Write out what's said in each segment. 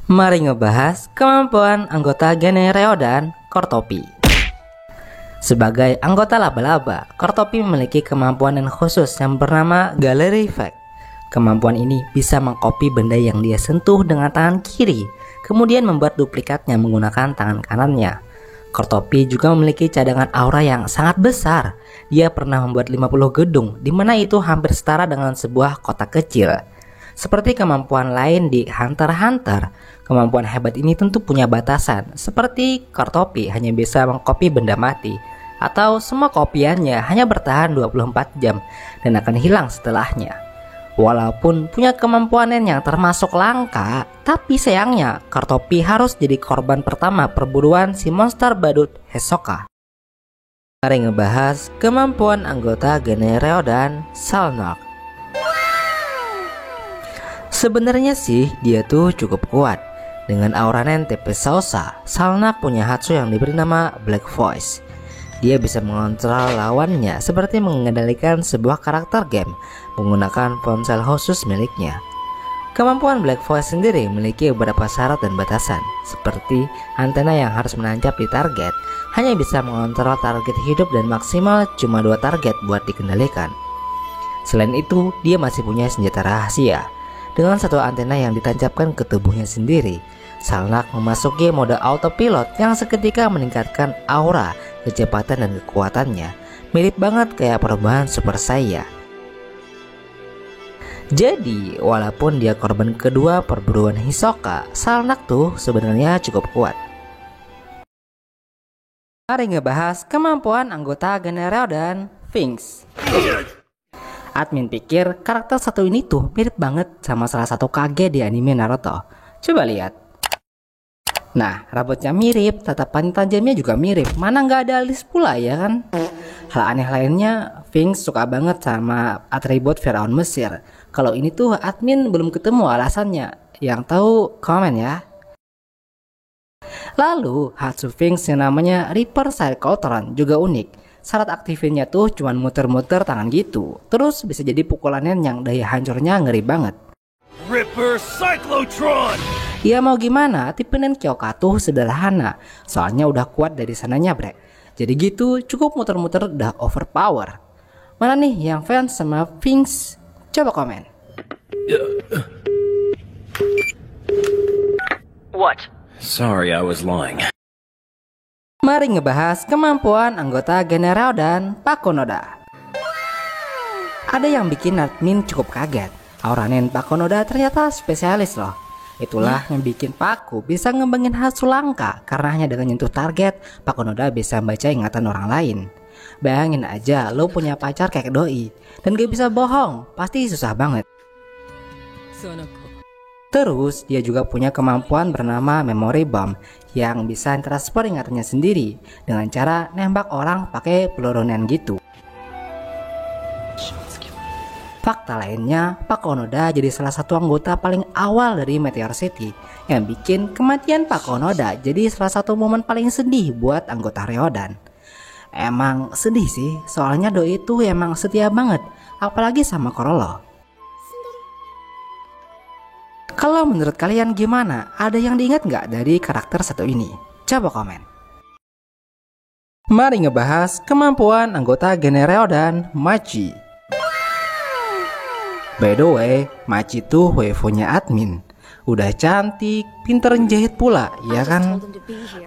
Mari ngebahas kemampuan anggota Genereo dan Kortopi. Sebagai anggota laba-laba, Kortopi memiliki kemampuan yang khusus yang bernama Gallery Effect. Kemampuan ini bisa mengcopy benda yang dia sentuh dengan tangan kiri, kemudian membuat duplikatnya menggunakan tangan kanannya. Kortopi juga memiliki cadangan aura yang sangat besar. Dia pernah membuat 50 gedung, di mana itu hampir setara dengan sebuah kota kecil. Seperti kemampuan lain di Hunter x Hunter, kemampuan hebat ini tentu punya batasan. Seperti Kortopi hanya bisa mengcopy benda mati, atau semua kopiannya hanya bertahan 24 jam dan akan hilang setelahnya. Walaupun punya kemampuan yang termasuk langka, tapi sayangnya Kortopi harus jadi korban pertama perburuan si monster badut Hisoka. Mari ngebahas kemampuan anggota Genereo dan Salnak. Sebenarnya sih dia tuh cukup kuat. Dengan aura nen Tepesosa, Salnak punya Hatsu yang diberi nama Black Voice. Dia bisa mengontrol lawannya seperti mengendalikan sebuah karakter game menggunakan ponsel khusus miliknya. Kemampuan Black Voice sendiri memiliki beberapa syarat dan batasan, seperti antena yang harus menancap di target, hanya bisa mengontrol target hidup dan maksimal cuma 2 target buat dikendalikan. Selain itu, dia masih punya senjata rahasia. Dengan satu antena yang ditancapkan ke tubuhnya sendiri, Salnak memasuki mode autopilot yang seketika meningkatkan aura, kecepatan dan kekuatannya. Mirip banget kayak perubahan Super Saiya. Jadi, walaupun dia korban kedua perburuan Hisoka, Salnak tuh sebenarnya cukup kuat. Mari ngebahas kemampuan anggota Genereo dan Sphinx. Admin pikir karakter satu ini tuh mirip banget sama salah satu Kage di anime Naruto. Coba lihat. Nah, rambutnya mirip, tatapan tajamnya juga mirip. Mana nggak ada alis pula ya kan? Hal aneh lainnya, Sphinx suka banget sama atribut Firaun Mesir. Kalau ini tuh admin belum ketemu alasannya. Yang tahu komen ya. Lalu, Hatsu Sphinx yang namanya Reaper Cyclotron juga unik. Syarat aktifnya tuh cuman muter-muter tangan gitu. Terus bisa jadi pukulannya yang daya hancurnya ngeri banget. Ripper Cyclotron. Ya mau gimana, tipe Nen Kyoka tuh sederhana. Soalnya udah kuat dari sananya bre. Jadi gitu cukup muter-muter udah overpower. Mana nih yang fans sama Sphinx? Coba komen. What? Sorry, I was lying. Mari ngebahas kemampuan anggota Genereo dan Pakonoda. Ada yang bikin admin cukup kaget. Aura Nen Pakonoda ternyata spesialis loh. Itulah yang bikin Paku bisa ngembangin Hatsu langka. Karena hanya dengan nyentuh target, Pakonoda bisa membaca ingatan orang lain. Bayangin aja lo punya pacar kayak doi dan gak bisa bohong, pasti susah banget. Terus dia juga punya kemampuan bernama Memory Bomb yang bisa transfer ingatannya sendiri dengan cara nembak orang pakai peluru nen gitu. Fakta lainnya, Pakonoda jadi salah satu anggota paling awal dari Meteor City yang bikin kematian Pakonoda jadi salah satu momen paling sedih buat anggota Ryodan. Emang sedih sih, soalnya doi itu emang setia banget, apalagi sama Korolo. Kalau menurut kalian gimana? Ada yang diingat nggak dari karakter satu ini? Coba komen. Mari ngebahas kemampuan anggota Genereo dan Machi. By the way, Machi tuh waifu-nya admin. Udah cantik, pinter jahit pula, ya kan?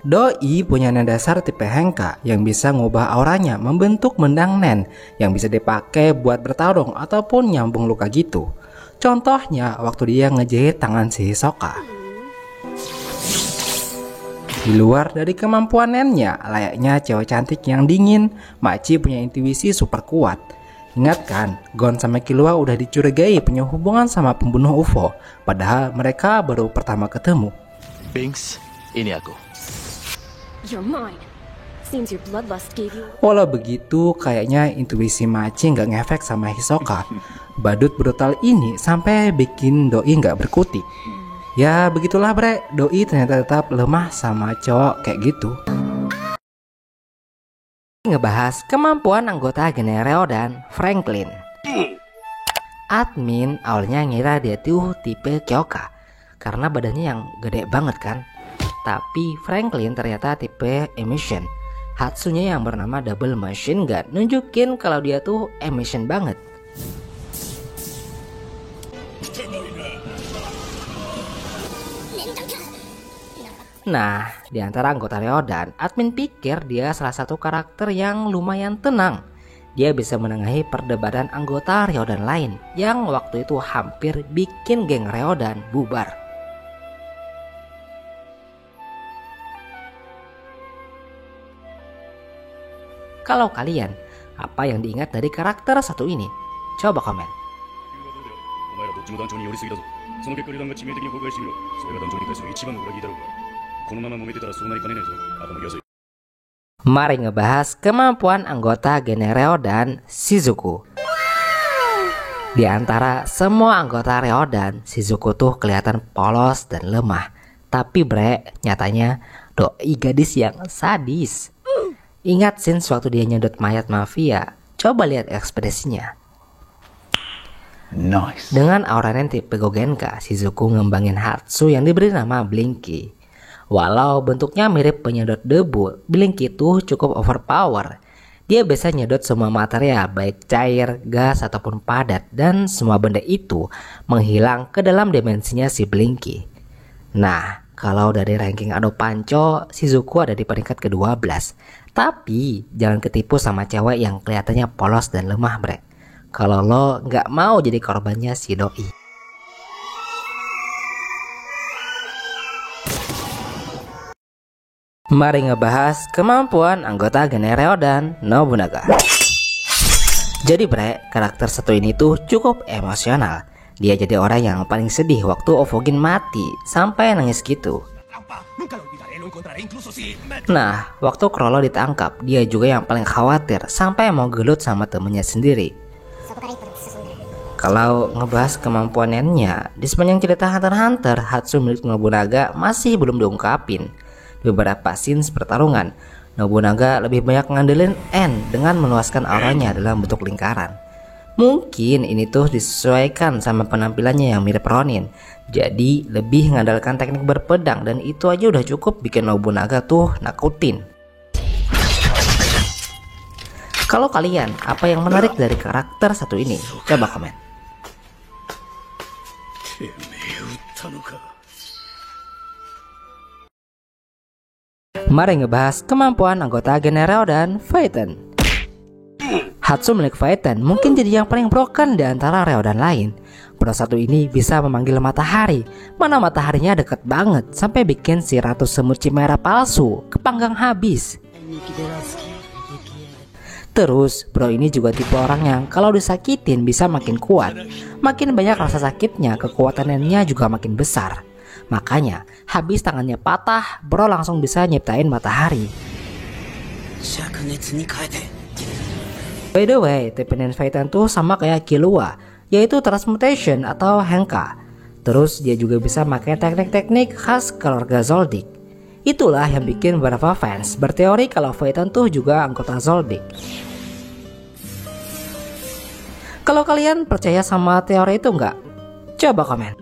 Doi punya nen dasar tipe Henka yang bisa ngubah auranya membentuk mendang nen yang bisa dipakai buat bertarung ataupun nyambung luka gitu. Contohnya waktu dia ngejahit tangan si Hisoka. Di luar dari kemampuan nennya, layaknya cewek cantik yang dingin, Machi punya intuisi super kuat. Ingat kan, Gon sama Killua udah dicurigai punya hubungan sama pembunuh UFO, padahal mereka baru pertama ketemu. Sphinx, ini aku. You're mine. Seems your bloodlust gave you. Walau begitu, kayaknya intuisi Machi nggak ngefek sama Hisoka. Badut brutal ini sampai bikin doi nggak berkutik. Ya begitulah bre, doi ternyata tetap lemah sama cowok kayak gitu. Ngebahas kemampuan anggota Genereo dan Franklin. Admin awalnya ngira dia tuh tipe Kyoka karena badannya yang gede banget kan. Tapi Franklin ternyata tipe emission. Hatsunya yang bernama double machine gun nunjukin kalau dia tuh emission banget. Nah, di antara anggota Ryodan, admin pikir dia salah satu karakter yang lumayan tenang. Dia bisa menengahi perdebatan anggota Ryodan lain yang waktu itu hampir bikin geng Ryodan bubar. Kalau kalian, apa yang diingat dari karakter satu ini? Coba komen. Mari ngebahas kemampuan anggota geng Ryodan, Shizuku. Di antara semua anggota Ryodan, Shizuku tuh kelihatan polos dan lemah. Tapi nyatanya doi gadis yang sadis. Ingat scene waktu dia nyedot mayat mafia? Coba lihat ekspresinya. Nice. Dengan auranya tipe Gogenka, Shizuku ngembangin Hatsu yang diberi nama Blinky. Walau bentuknya mirip penyedot debu, Blinky itu cukup overpower. Dia bisa nyedot semua material, baik cair, gas, ataupun padat, dan semua benda itu menghilang ke dalam dimensinya si Blinky. Nah, kalau dari ranking Ado Panco, Shizuku ada di peringkat ke-12. Tapi jangan ketipu sama cewek yang kelihatannya polos dan lemah, bre. Kalau lo nggak mau jadi korbannya si doi. Mari ngebahas kemampuan anggota geng Ryodan, Nobunaga. Jadi karakter satu ini tuh cukup emosional. Dia jadi orang yang paling sedih waktu Ovogin mati, sampai nangis gitu. Nah, waktu Chrollo ditangkap, dia juga yang paling khawatir sampai mau gelut sama temennya sendiri. Kalau ngebahas kemampuannya, di sepanjang cerita Hunter x Hunter, Hatsu milik Nobunaga masih belum diungkapin. Di beberapa scenes pertarungan, Nobunaga lebih banyak ngandelin N dengan meluaskan auranya dalam bentuk lingkaran. Mungkin ini tuh disesuaikan sama penampilannya yang mirip Ronin. Jadi lebih mengandalkan teknik berpedang, dan itu aja udah cukup bikin Nobunaga tuh nakutin. Kalau kalian, apa yang menarik dari karakter satu ini? Coba komen. Mari ngebahas kemampuan anggota geng Ryodan, Phaeton. Hatsu milik Phaeton mungkin jadi yang paling broken di antara Ryodan lain. Bro satu ini bisa memanggil matahari, mana mataharinya deket banget sampai bikin si Ratu Semut Chimera palsu kepanggang habis. Terus bro ini juga tipe orang yang kalau disakitin bisa makin kuat. Makin banyak rasa sakitnya, kekuatannya juga makin besar. Makanya habis tangannya patah, bro langsung bisa nyiptain matahari. By the way, Tepenin Phaeton tuh sama kayak Killua, yaitu transmutation atau Henka. Terus dia juga bisa pakai teknik-teknik khas keluarga Zoldyck. Itulah yang bikin beberapa fans berteori kalau Phaeton tuh juga anggota Zoldyck. Kalau kalian percaya sama teori itu nggak? Coba komen.